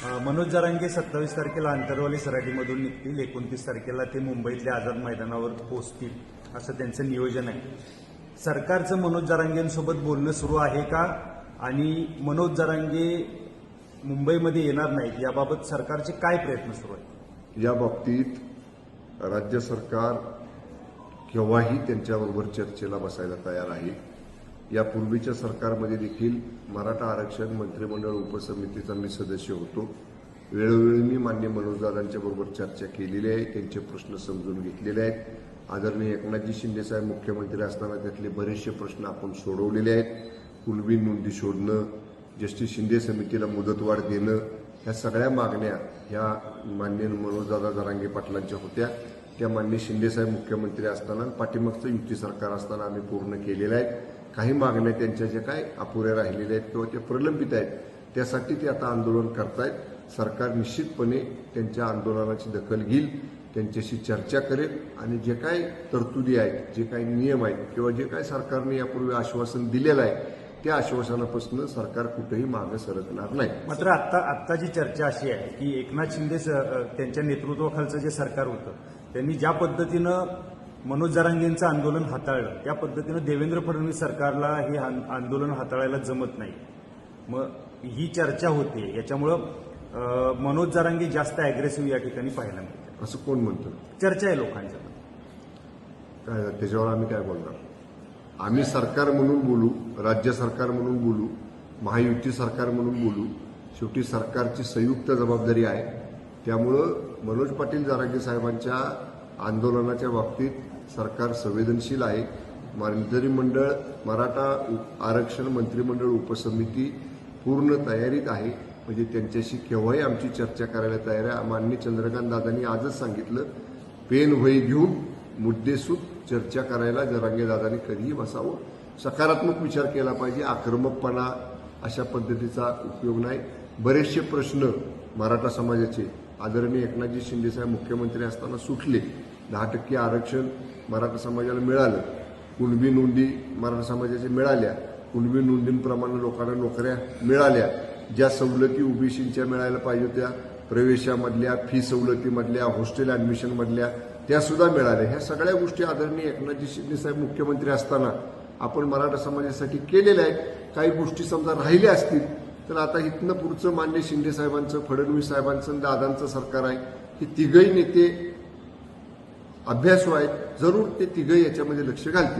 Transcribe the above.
मनोज जरांगे 27 तारखेला आंतरवाली सराटीमधून निघतील, 29 तारखेला ते मुंबईतल्या आझाद मैदानावर पोहोचतील असं त्यांचं नियोजन आहे. सरकारचं मनोज जरांगेंसोबत बोलणं सुरू आहे का आणि मनोज जरांगे मुंबईमध्ये येणार नाहीत याबाबत सरकारचे काय प्रयत्न सुरू आहेत? या बाबतीत राज्य सरकार केव्हाही त्यांच्याबरोबर चर्चेला बसायला तयार आहे. यापूर्वीच्या सरकारमध्ये देखील मराठा आरक्षण मंत्रिमंडळ उपसमितीचा मी सदस्य होतो. वेळोवेळी मी मान्य मनोजदादांच्या बरोबर चर्चा केलेली आहे, त्यांचे प्रश्न समजून घेतलेले आहेत. आदरणीय एकनाथजी शिंदे साहेब मुख्यमंत्री असताना त्यातले बरेचसे प्रश्न आपण सोडवलेले आहेत. कुणबी नोंदी शोधणं, जस्टिस शिंदे समितीला मुदतवाढ देणं, ह्या सगळ्या मागण्या ह्या मान्य मनोजदादा जरांगे पाटलांच्या होत्या. त्या मान्य शिंदेसाहेब मुख्यमंत्री असताना पाठीमागचं युती सरकार असताना आम्ही पूर्ण केलेल्या आहेत. काही मागण्या त्यांच्या ज्या काय अपुऱ्या राहिलेल्या आहेत किंवा त्या प्रलंबित आहेत त्यासाठी ते आता आंदोलन करतायत. सरकार निश्चितपणे त्यांच्या आंदोलनाची दखल घेईल, त्यांच्याशी चर्चा करेल आणि जे काही तरतुदी आहेत, जे काही नियम आहेत किंवा जे काही सरकारने यापूर्वी आश्वासन दिलेलं आहे त्या आश्वासनापासून सरकार कुठेही मागे सरकणार नाही. मात्र आत्ताची चर्चा अशी आहे की एकनाथ शिंदे त्यांच्या नेतृत्वाखालचं जे सरकार होतं त्यांनी ज्या पद्धतीनं मनोज जरांगेंचं आंदोलन हाताळलं त्या पद्धतीनं देवेंद्र फडणवीस सरकारला हे आंदोलन हाताळायला जमत नाही. मग ही चर्चा होते, याच्यामुळं मनोज जरांगे जास्त अॅग्रेसिव्ह या ठिकाणी पाहायला मिळते असं कोण म्हणतं? चर्चा आहे लोकांच्या. काय त्याच्यावर आम्ही काय बोलणार? आम्ही सरकार म्हणून बोलू, राज्य सरकार म्हणून बोलू, महायुती सरकार म्हणून बोलू. शेवटी सरकारची संयुक्त जबाबदारी आहे. त्यामुळं मनोज पाटील जरांगे साहेबांच्या आंदोलनाच्या बाबतीत सरकार संवेदनशील आहे. मंत्रिमंडळ मराठा आरक्षण मंत्रिमंडळ उपसमिती पूर्ण तयारीत आहे. म्हणजे त्यांच्याशी केव्हाही आमची चर्चा करायला तयार आहे. माननीय चंद्रकांत दादांनी आजच सांगितलं, पेन वही घेऊन मुद्देसूद चर्चा करायला जरांगे दादांनी कधीही बसावं. सकारात्मक विचार केला पाहिजे, आक्रमकपणा अशा पद्धतीचा उपयोग नाही. बरेचसे प्रश्न मराठा समाजाचे आदरणीय एकनाथजी शिंदेसाहेब मुख्यमंत्री असताना सुटले. 10% आरक्षण मराठा समाजाला मिळालं. कुणबी नोंदी मराठा समाजाच्या मिळाल्या. कुणबी नोंदींप्रमाणे लोकांना नोकऱ्या मिळाल्या. ज्या सवलती ओबीसींच्या मिळायला पाहिजे होत्या, प्रवेशामधल्या, फी सवलतीमधल्या, हॉस्टेल ॲडमिशनमधल्या, त्या सुद्धा मिळाल्या. ह्या सगळ्या गोष्टी आदरणीय एकनाथजी शिंदेसाहेब मुख्यमंत्री असताना आपण मराठा समाजासाठी केलेल्या आहेत. काही गोष्टी समजा राहिल्या असतील तर आता इथनं पुढचं मान्य शिंदे साहेबांचं, फडणवीस साहेबांचं, दादांचं सरकार आहे. हे तिघही नेते अभ्यासू आहेत. जरूर ते तिघही याच्यामध्ये लक्ष घालतील.